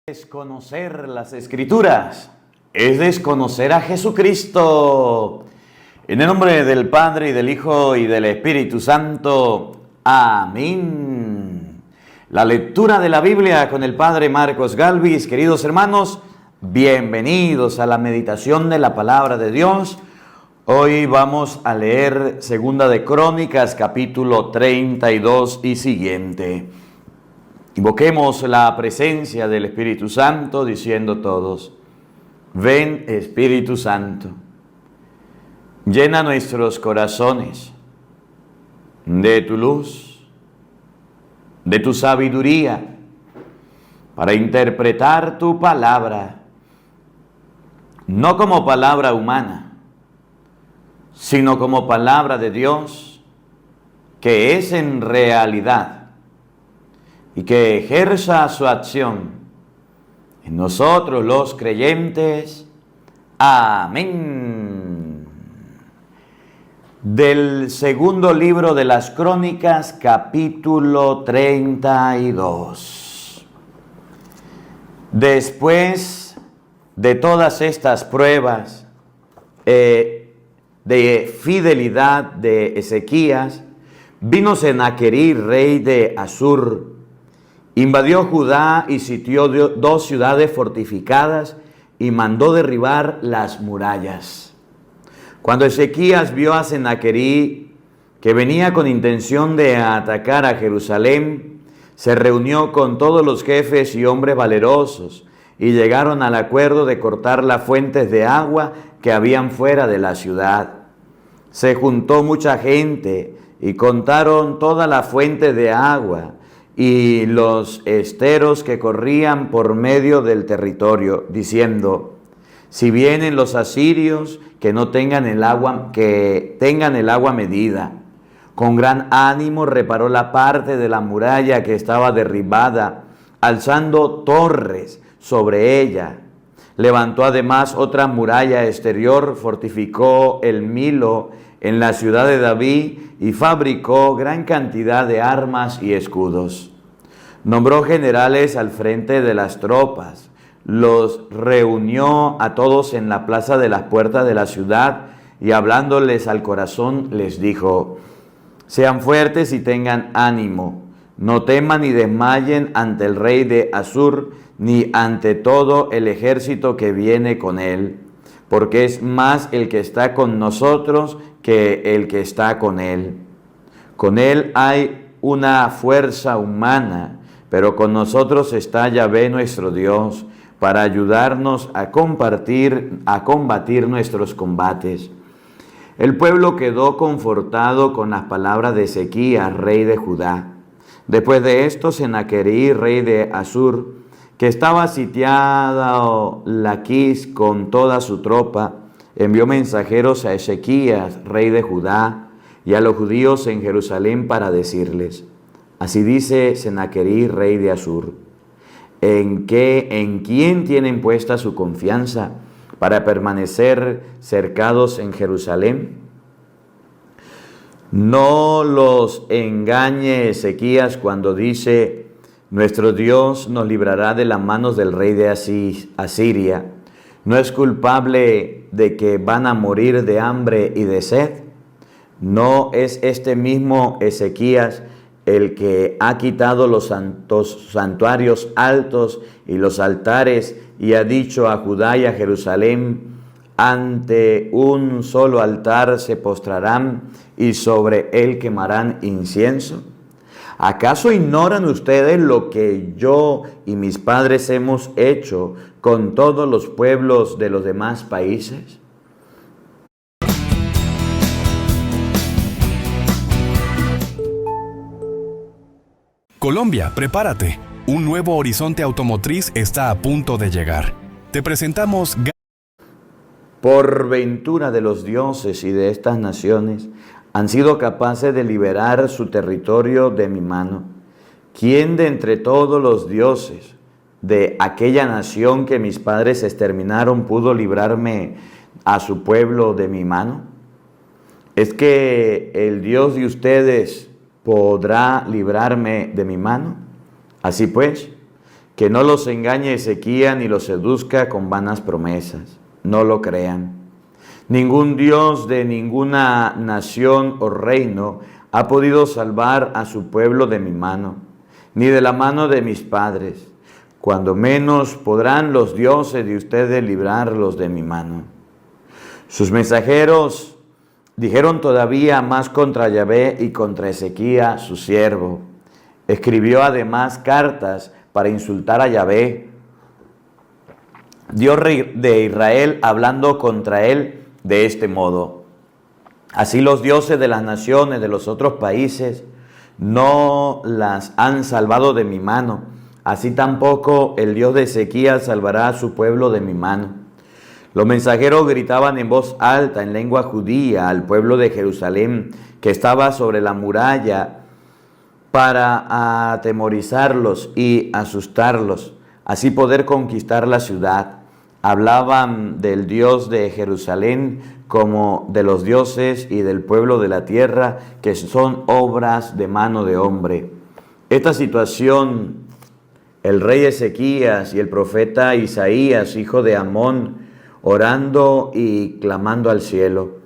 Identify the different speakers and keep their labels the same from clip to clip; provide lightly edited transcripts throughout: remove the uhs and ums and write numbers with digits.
Speaker 1: Desconocer las Escrituras es desconocer a Jesucristo. En el nombre del Padre, y del Hijo, y del Espíritu Santo. Amén. La lectura de la Biblia con el Padre Marcos Galvis. Queridos hermanos, bienvenidos a la meditación de la Palabra de Dios. Hoy vamos a leer Segunda de Crónicas, capítulo 32 y siguiente. Invoquemos la presencia del Espíritu Santo diciendo todos: ven Espíritu Santo, llena nuestros corazones de tu luz, de tu sabiduría, para interpretar tu palabra, no como palabra humana, sino como palabra de Dios, que es en realidad, y que ejerza su acción en nosotros los creyentes. Amén. Del segundo libro de las Crónicas, capítulo 32. Después de todas estas pruebas de fidelidad de Ezequías, vino Sennacherib, rey de Asur, invadió Judá y sitió dos ciudades fortificadas y mandó derribar las murallas. Cuando Ezequías vio a Sennacherib, que venía con intención de atacar a Jerusalén, se reunió con todos los jefes y hombres valerosos y llegaron al acuerdo de cortar las fuentes de agua que habían fuera de la ciudad. Se juntó mucha gente y contaron todas las fuentes de agua y los esteros que corrían por medio del territorio, diciendo: si vienen los asirios, que tengan el agua medida. Con gran ánimo reparó la parte de la muralla que estaba derribada, alzando torres sobre ella. Levantó además otra muralla exterior, fortificó el Milo en la ciudad de David y fabricó gran cantidad de armas y escudos. Nombró generales al frente de las tropas, los reunió a todos en la plaza de las puertas de la ciudad y hablándoles al corazón les dijo: sean fuertes y tengan ánimo, no teman ni desmayen ante el rey de Asur, ni ante todo el ejército que viene con él, porque es más el que está con nosotros que el que está con él. Con él hay una fuerza humana, pero con nosotros está Yahvé nuestro Dios, para ayudarnos a combatir nuestros combates. El pueblo quedó confortado con las palabras de Ezequías, rey de Judá. Después de esto, Sennacherib, rey de Asur, que estaba sitiado Laquis con toda su tropa, envió mensajeros a Ezequías, rey de Judá, y a los judíos en Jerusalén para decirles: así dice Sennacherib, rey de Asur: ¿en quién tienen puesta su confianza para permanecer cercados en Jerusalén? No los engañe Ezequías cuando dice: nuestro Dios nos librará de las manos del rey de Asiria. ¿No es culpable de que van a morir de hambre y de sed? ¿No es este mismo Ezequías el que ha quitado los santuarios altos y los altares y ha dicho a Judá y a Jerusalén: ante un solo altar se postrarán y sobre él quemarán incienso? ¿Acaso ignoran ustedes lo que yo y mis padres hemos hecho con todos los pueblos de los demás países?
Speaker 2: Colombia, prepárate. Un nuevo horizonte automotriz está a punto de llegar. Te presentamos...
Speaker 1: Por ventura de los dioses y de estas naciones han sido capaces de liberar su territorio de mi mano. ¿Quién de entre todos los dioses de aquella nación que mis padres exterminaron pudo librarme a su pueblo de mi mano? ¿Es que el Dios de ustedes podrá librarme de mi mano? Así pues, Que no los engañe Ezequías ni los seduzca con vanas promesas. No lo crean. Ningún Dios de ninguna nación o reino ha podido salvar a su pueblo de mi mano, ni de la mano de mis padres. Cuando menos podrán los dioses de ustedes librarlos de mi mano. Sus mensajeros dijeron todavía más contra Yahvé y contra Ezequías, su siervo. Escribió además cartas para insultar a Yahvé, Dios de Israel, hablando contra él de este modo: así los dioses de las naciones de los otros países no las han salvado de mi mano, así tampoco el Dios de Ezequías salvará a su pueblo de mi mano. Los mensajeros gritaban en voz alta en lengua judía al pueblo de Jerusalén, que estaba sobre la muralla, para atemorizarlos y asustarlos, así poder conquistar la ciudad. Hablaban del Dios de Jerusalén como de los dioses y del pueblo de la tierra, que son obras de mano de hombre. Esta situación, el rey Ezequías y el profeta Isaías, hijo de Amón, orando y clamando al cielo.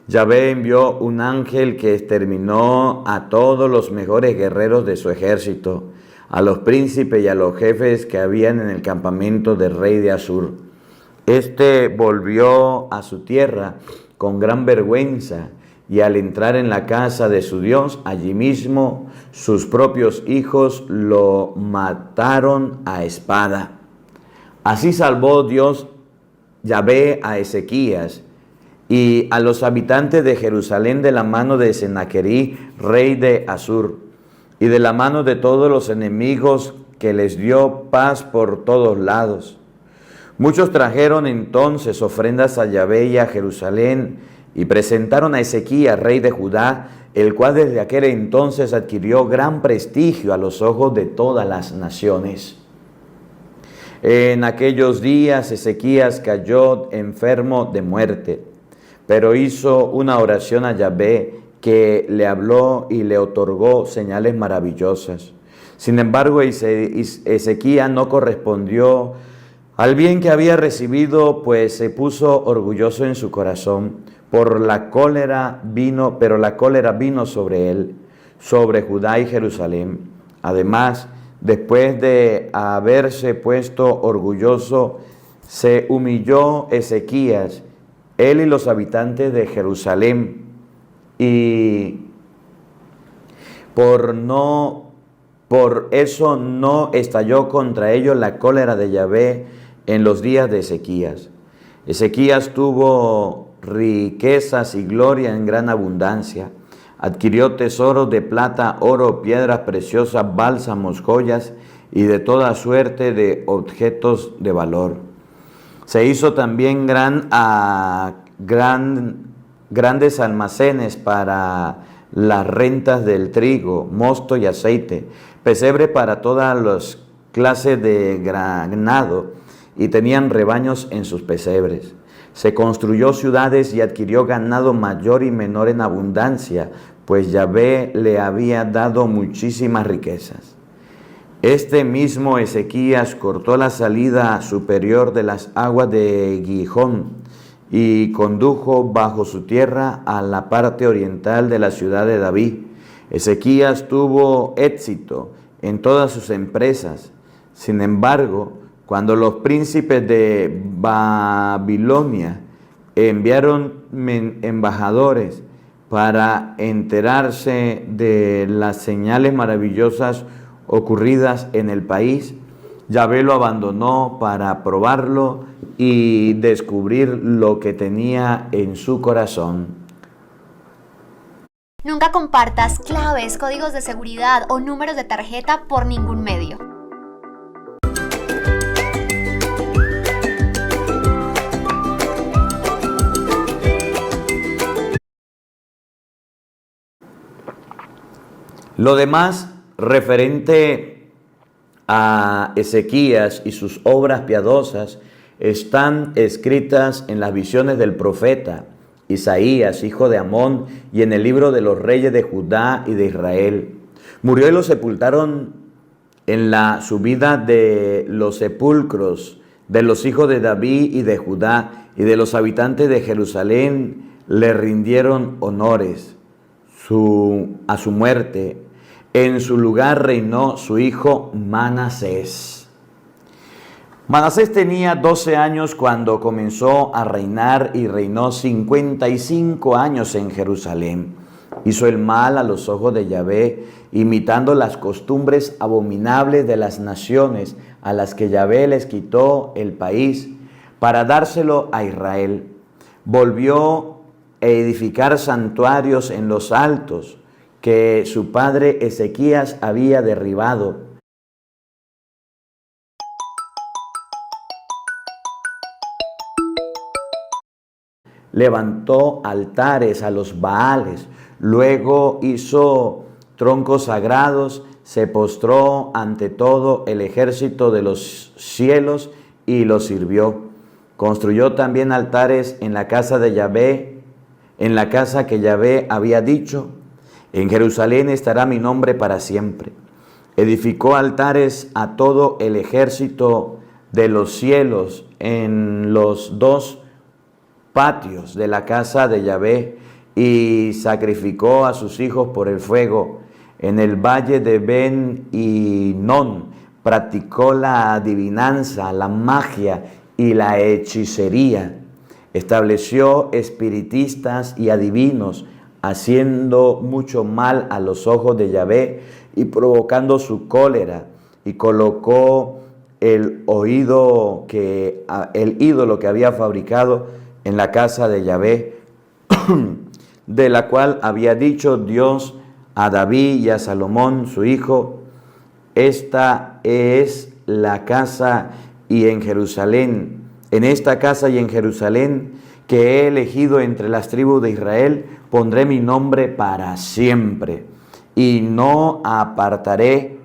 Speaker 1: Yahvé envió un ángel que exterminó a todos los mejores guerreros de su ejército, a los príncipes y a los jefes que habían en el campamento del rey de Asur. Este volvió a su tierra con gran vergüenza, y al entrar en la casa de su Dios, allí mismo sus propios hijos lo mataron a espada. Así salvó Dios Yahvé a Ezequías y a los habitantes de Jerusalén de la mano de Sennacherib, rey de Asur, y de la mano de todos los enemigos, que les dio paz por todos lados. Muchos trajeron entonces ofrendas a Yahvé y a Jerusalén, y presentaron a Ezequías, rey de Judá, el cual desde aquel entonces adquirió gran prestigio a los ojos de todas las naciones. En aquellos días Ezequías cayó enfermo de muerte, pero hizo una oración a Yahvé, que le habló y le otorgó señales maravillosas. Sin embargo, Ezequías no correspondió al bien que había recibido, pues se puso orgulloso en su corazón. Pero la cólera vino sobre él, sobre Judá y Jerusalén. Además, después de haberse puesto orgulloso, se humilló Ezequías, él y los habitantes de Jerusalén, y por eso no estalló contra ellos la cólera de Yahvé en los días de Ezequías. Ezequías tuvo riquezas y gloria en gran abundancia. Adquirió tesoros de plata, oro, piedras preciosas, bálsamos, joyas y de toda suerte de objetos de valor. Se hizo también grandes almacenes para las rentas del trigo, mosto y aceite, pesebre para todas las clases de ganado, y tenían rebaños en sus pesebres. Se construyó ciudades y adquirió ganado mayor y menor en abundancia, pues Yahvé le había dado muchísimas riquezas. Este mismo Ezequías cortó la salida superior de las aguas de Gihón y condujo bajo su tierra a la parte oriental de la ciudad de David. Ezequías tuvo éxito en todas sus empresas. Sin embargo, cuando los príncipes de Babilonia enviaron embajadores para enterarse de las señales maravillosas ocurridas en el país, Yahvé lo abandonó para probarlo y descubrir lo que tenía en su corazón.
Speaker 3: Nunca compartas claves, códigos de seguridad o números de tarjeta por ningún medio.
Speaker 1: Lo demás referente a Ezequías y sus obras piadosas están escritas en las visiones del profeta Isaías, hijo de Amón, y en el libro de los reyes de Judá y de Israel. Murió y lo sepultaron en la subida de los sepulcros de los hijos de David y de Judá y de los habitantes de Jerusalén le rindieron honores. A su muerte, en su lugar reinó su hijo Manasés. Manasés tenía 12 años cuando comenzó a reinar y reinó 55 años en Jerusalén. Hizo el mal a los ojos de Yahvé, imitando las costumbres abominables de las naciones a las que Yahvé les quitó el país para dárselo a Israel. Volvió a edificar santuarios en los altos que su padre Ezequías había derribado. Levantó altares a los Baales, luego hizo troncos sagrados, se postró ante todo el ejército de los cielos y los sirvió. Construyó también altares en la casa de Yahvé, en la casa que Yahvé había dicho: en Jerusalén estará mi nombre para siempre. Edificó altares a todo el ejército de los cielos en los dos patios de la casa de Yahvé y sacrificó a sus hijos por el fuego. En el valle de Ben-Hinnom practicó la adivinanza, la magia y la hechicería. Estableció espiritistas y adivinos, haciendo mucho mal a los ojos de Yahvé y provocando su cólera, y colocó el ídolo que había fabricado en la casa de Yahvé, de la cual había dicho Dios a David y a Salomón su hijo: esta es la casa y en Jerusalén, en esta casa y en Jerusalén que he elegido entre las tribus de Israel, pondré mi nombre para siempre, y no apartaré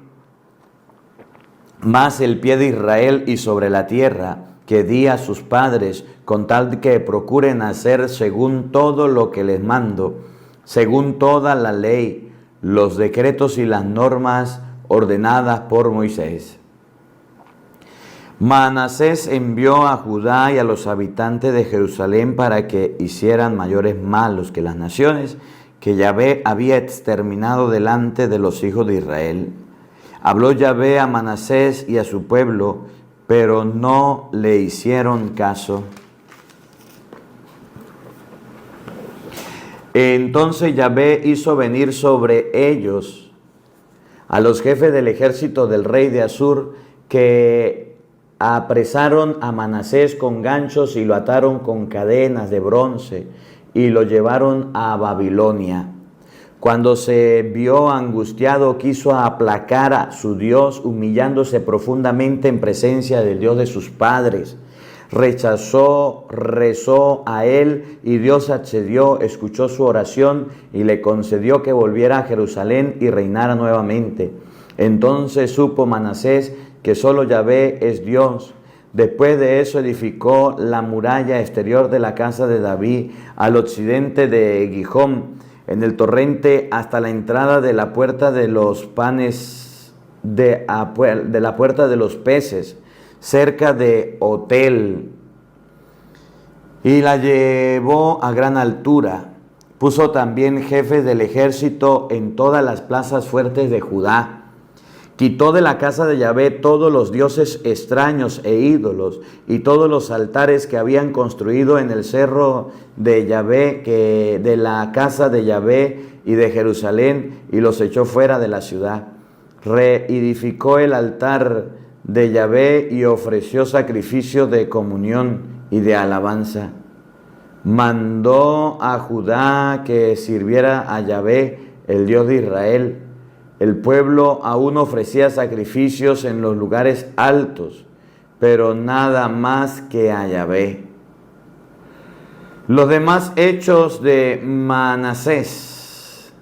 Speaker 1: más el pie de Israel y sobre la tierra que di a sus padres, con tal que procuren hacer según todo lo que les mando, según toda la ley, los decretos y las normas ordenadas por Moisés. Manasés envió a Judá y a los habitantes de Jerusalén para que hicieran mayores malos que las naciones que Yahvé había exterminado delante de los hijos de Israel. Habló Yahvé a Manasés y a su pueblo, pero no le hicieron caso. Entonces Yahvé hizo venir sobre ellos a los jefes del ejército del rey de Asur, que apresaron a Manasés con ganchos y lo ataron con cadenas de bronce y lo llevaron a Babilonia. Cuando se vio angustiado, quiso aplacar a su Dios, humillándose profundamente en presencia del Dios de sus padres. Rezó a él y Dios accedió, escuchó su oración y le concedió que volviera a Jerusalén y reinara nuevamente. Entonces supo Manasés que solo Yahvé es Dios. Después de eso edificó la muralla exterior de la casa de David al occidente de Gijón, en el torrente, hasta la entrada de la puerta de los panes, de la puerta de los peces, cerca de Otel, y la llevó a gran altura. Puso también jefes del ejército en todas las plazas fuertes de Judá. Quitó de la casa de Yahvé todos los dioses extraños e ídolos y todos los altares que habían construido en el cerro de Yahvé, de la casa de Yahvé y de Jerusalén, y los echó fuera de la ciudad. Reedificó el altar de Yahvé y ofreció sacrificios de comunión y de alabanza. Mandó a Judá que sirviera a Yahvé, el Dios de Israel. El pueblo aún ofrecía sacrificios en los lugares altos, pero nada más que a Yahvé. Los demás hechos de Manasés,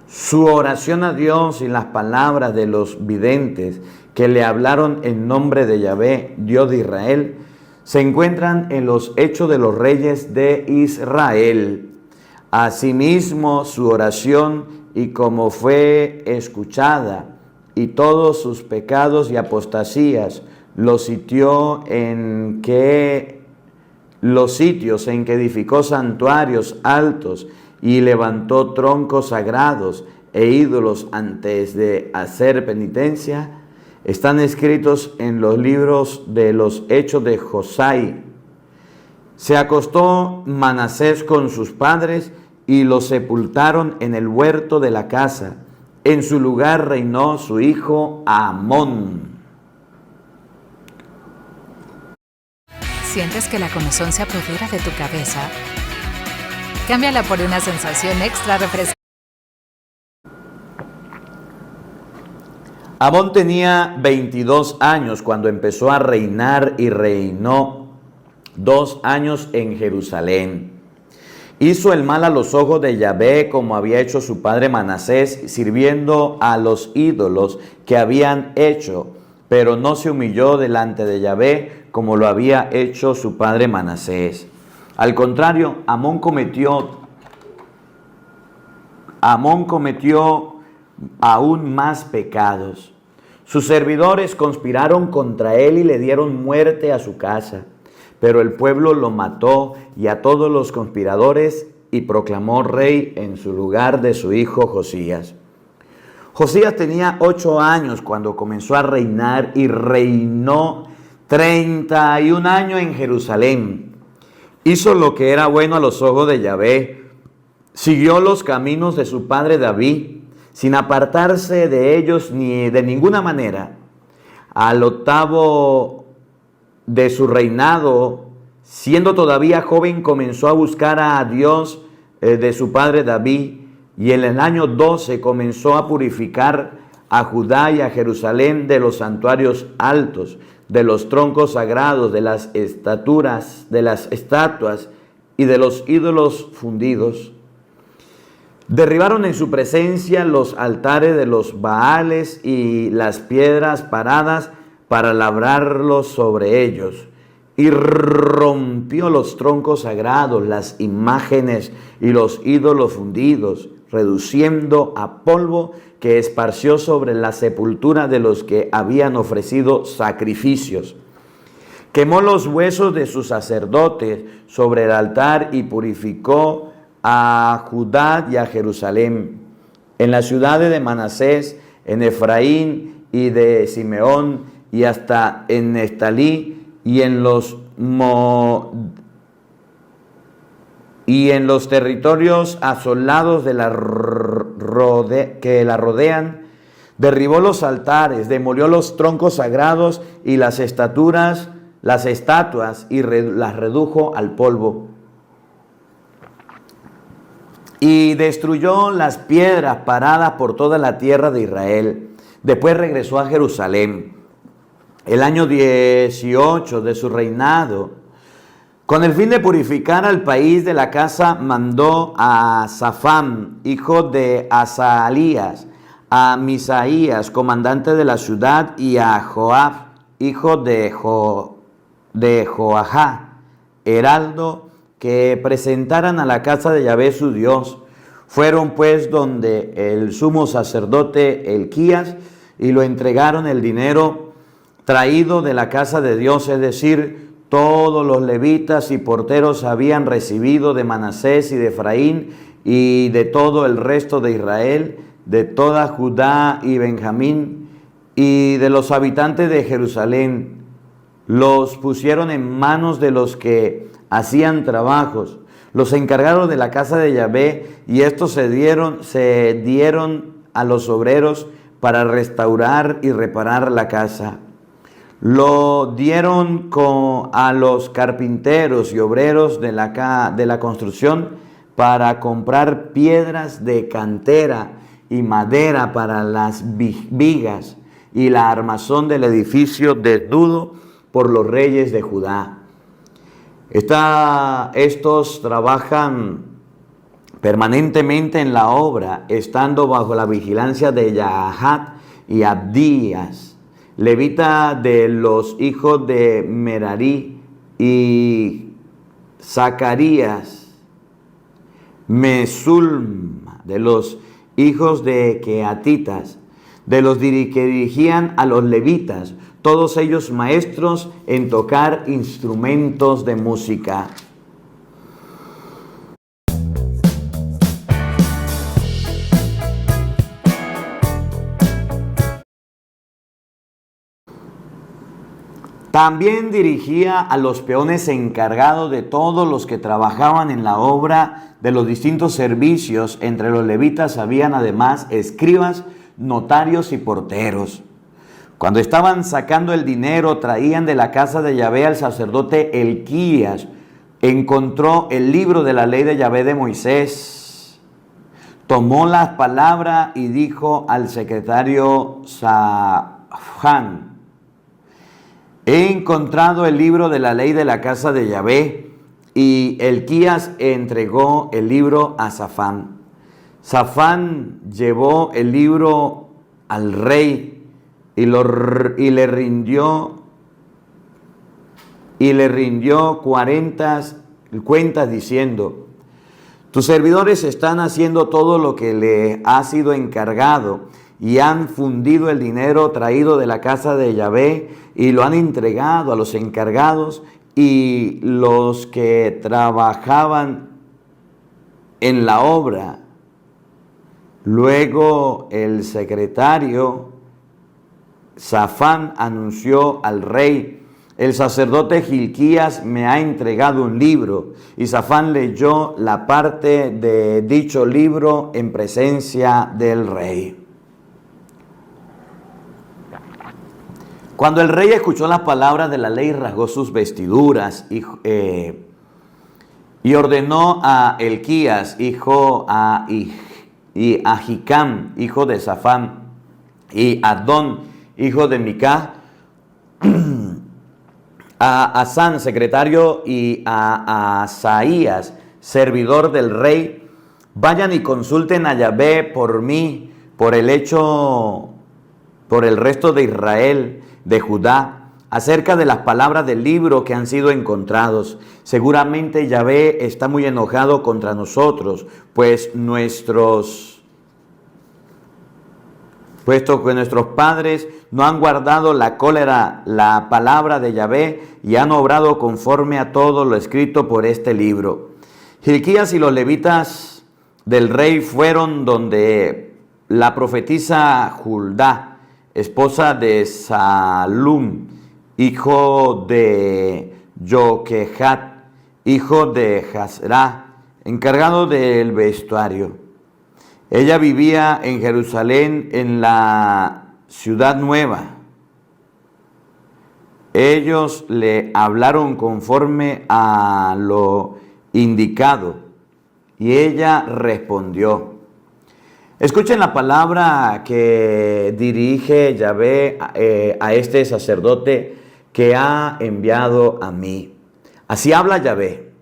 Speaker 1: su oración a Dios y las palabras de los videntes que le hablaron en nombre de Yahvé, Dios de Israel, se encuentran en los Hechos de los Reyes de Israel. Asimismo, su oración y como fue escuchada y todos sus pecados y apostasías, los sitios en que edificó santuarios altos y levantó troncos sagrados e ídolos antes de hacer penitencia, están escritos en los libros de los Hechos de Josai. Se acostó Manasés con sus padres y los sepultaron en el huerto de la casa. En su lugar reinó su hijo Amón.
Speaker 4: ¿Sientes que la comezón se apodera de tu cabeza? Cámbiala por una sensación extra refrescante.
Speaker 1: Amón tenía 22 años cuando empezó a reinar y reinó 2 años en Jerusalén. Hizo el mal a los ojos de Yahvé como había hecho su padre Manasés, sirviendo a los ídolos que habían hecho, pero no se humilló delante de Yahvé como lo había hecho su padre Manasés. Al contrario, Amón cometió aún más pecados. Sus servidores conspiraron contra él y le dieron muerte a su casa. Pero el pueblo lo mató y a todos los conspiradores y proclamó rey en su lugar de su hijo Josías. Josías tenía 8 años cuando comenzó a reinar y reinó 31 años en Jerusalén. Hizo lo que era bueno a los ojos de Yahvé. Siguió los caminos de su padre David, sin apartarse de ellos ni de ninguna manera. Al 8º de su reinado, siendo todavía joven, comenzó a buscar a Dios de su padre David, y en el año 12 comenzó a purificar a Judá y a Jerusalén de los santuarios altos, de los troncos sagrados, de las estatuas y de los ídolos fundidos. Derribaron en su presencia los altares de los Baales y las piedras paradas para labrarlos sobre ellos, y rompió los troncos sagrados, las imágenes y los ídolos fundidos, reduciendo a polvo que esparció sobre la sepultura de los que habían ofrecido sacrificios. Quemó los huesos de sus sacerdotes sobre el altar y purificó a Judá y a Jerusalén. En las ciudades de Manasés, en Efraín y de Simeón, y hasta en Neftalí, y en los territorios asolados de que la rodean, derribó los altares, demolió los troncos sagrados y las estatuas y las redujo al polvo. Y destruyó las piedras paradas por toda la tierra de Israel. Después regresó a Jerusalén. El año 18 de su reinado, con el fin de purificar al país de la casa, mandó a Safán, hijo de Asalías, a Misaías, comandante de la ciudad, y a Joab, hijo de Joahá, heraldo, que presentaran a la casa de Yahvé su Dios. Fueron pues donde el sumo sacerdote Elquías y lo entregaron el dinero traído de la casa de Dios, es decir, todos los levitas y porteros habían recibido de Manasés y de Efraín y de todo el resto de Israel, de toda Judá y Benjamín y de los habitantes de Jerusalén. Los pusieron en manos de los que hacían trabajos, los encargaron de la casa de Yahvé, y estos se dieron a los obreros para restaurar y reparar la casa. Lo dieron a los carpinteros y obreros de la construcción para comprar piedras de cantera y madera para las vigas y la armazón del edificio desnudo por los reyes de Judá. Estos trabajan permanentemente en la obra, estando bajo la vigilancia de Yahat y Abdías, levita de los hijos de Merarí, y Zacarías, Mesulma, de los hijos de Keatitas, de los que dirigían a los levitas, todos ellos maestros en tocar instrumentos de música. También dirigía a los peones encargados de todos los que trabajaban en la obra de los distintos servicios. Entre los levitas habían además escribas, notarios y porteros. Cuando estaban sacando el dinero, traían de la casa de Yahvé al sacerdote Elquías. Encontró el libro de la ley de Yahvé de Moisés. Tomó las palabras y dijo al secretario Safán: he encontrado el libro de la ley de la casa de Yahvé. Y Elquías entregó el libro a Safán. Safán llevó el libro al rey y le rindió 40 cuentas diciendo: tus servidores están haciendo todo lo que le ha sido encargado y han fundido el dinero traído de la casa de Yahvé y lo han entregado a los encargados y los que trabajaban en la obra. Luego el secretario Safán anunció al rey: el sacerdote Hilquías me ha entregado un libro. Y Safán leyó la parte de dicho libro en presencia del rey. Cuando el rey escuchó las palabras de la ley, rasgó sus vestiduras y ordenó a Elquías, hijo y a Hicam, hijo de Safán, y a Adón, hijo de Micá, a Asán, secretario, y a Asaías, servidor del rey: vayan y consulten a Yahvé por mí, por el resto de Israel, de Judá, acerca de las palabras del libro que han sido encontrados. Seguramente Yahvé está muy enojado contra nosotros, puesto que nuestros padres no han guardado la palabra de Yahvé y han obrado conforme a todo lo escrito por este libro. Hilquías y los levitas del rey fueron donde la profetisa Juldá, esposa de Salum, hijo de Joquehat, hijo de Jazra, encargado del vestuario. Ella vivía en Jerusalén, en la ciudad nueva. Ellos le hablaron conforme a lo indicado y ella respondió. Escuchen la palabra que dirige Yahvé a este sacerdote que ha enviado a mí. Así habla Yahvé: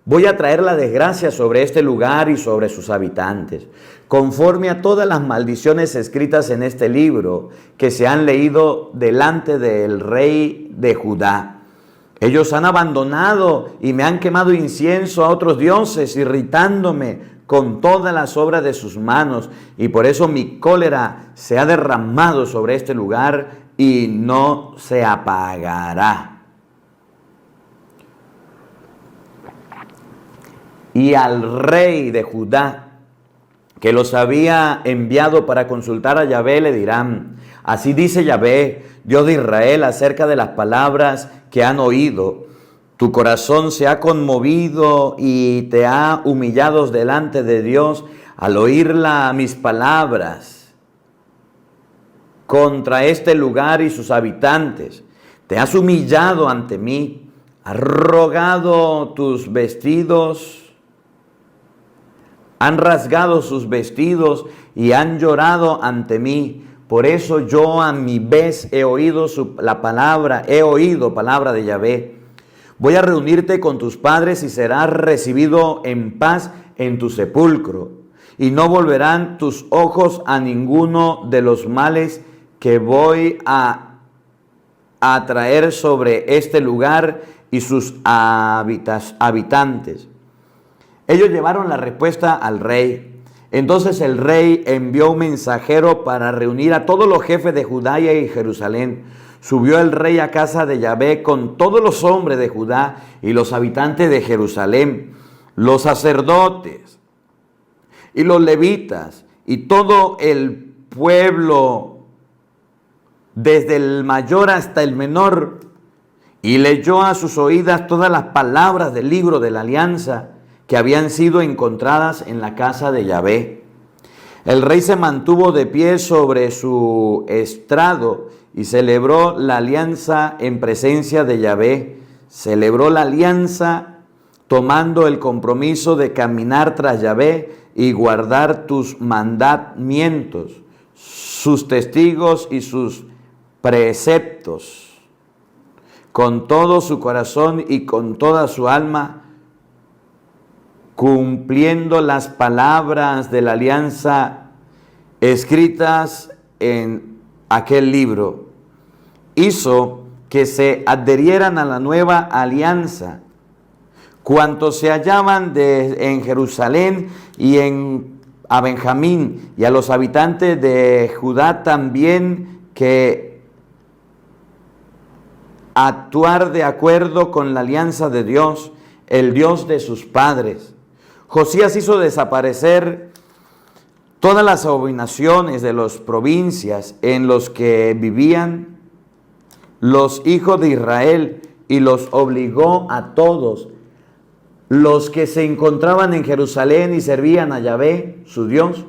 Speaker 1: voy a traer la desgracia sobre este lugar y sobre sus habitantes, conforme a todas las maldiciones escritas en este libro que se han leído delante del rey de Judá. Ellos han abandonado y me han quemado incienso a otros dioses, irritándome con todas las obras de sus manos, y por eso mi cólera se ha derramado sobre este lugar y no se apagará. Y al rey de Judá, que los había enviado para consultar a Yahvé, le dirán: así dice Yahvé, Dios de Israel, acerca de las palabras que han oído. Tu corazón se ha conmovido y te ha humillado delante de Dios al oír mis palabras contra este lugar y sus habitantes. Te has humillado ante mí, has rogado tus vestidos, han rasgado sus vestidos y han llorado ante mí. Por eso yo a mi vez he oído palabra de Yahvé. Voy a reunirte con tus padres y serás recibido en paz en tu sepulcro. Y no volverán tus ojos a ninguno de los males que voy a traer sobre este lugar y sus habitantes. Ellos llevaron la respuesta al rey. Entonces el rey envió un mensajero para reunir a todos los jefes de Judá y Jerusalén. Subió el rey a casa de Yahvé con todos los hombres de Judá y los habitantes de Jerusalén, los sacerdotes y los levitas y todo el pueblo, desde el mayor hasta el menor, y leyó a sus oídas todas las palabras del libro de la alianza que habían sido encontradas en la casa de Yahvé. El rey se mantuvo de pie sobre su estrado y celebró la alianza en presencia de Yahvé. Celebró la alianza tomando el compromiso de caminar tras Yahvé y guardar tus mandamientos, sus testigos y sus preceptos, con todo su corazón y con toda su alma, cumpliendo las palabras de la alianza escritas en aquel libro. Hizo que se adherieran a la nueva alianza cuantos se hallaban en Jerusalén y a Benjamín, y a los habitantes de Judá también, que actuar de acuerdo con la alianza de Dios, el Dios de sus padres. Josías hizo desaparecer todas las abominaciones de las provincias en los que vivían los hijos de Israel, y los obligó a todos los que se encontraban en Jerusalén y servían a Yahvé, su Dios.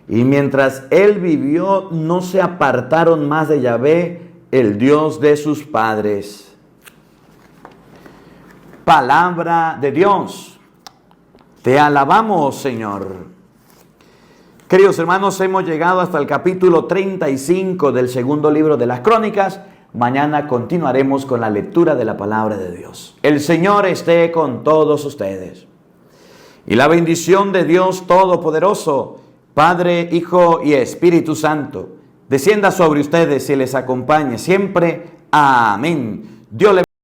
Speaker 1: Y mientras él vivió, no se apartaron más de Yahvé, el Dios de sus padres. Palabra de Dios. Te alabamos, Señor. Queridos hermanos, hemos llegado hasta el capítulo 35 del segundo libro de las Crónicas. Mañana continuaremos con la lectura de la palabra de Dios. El Señor esté con todos ustedes. Y la bendición de Dios Todopoderoso, Padre, Hijo y Espíritu Santo, descienda sobre ustedes y les acompañe siempre. Amén. Dios les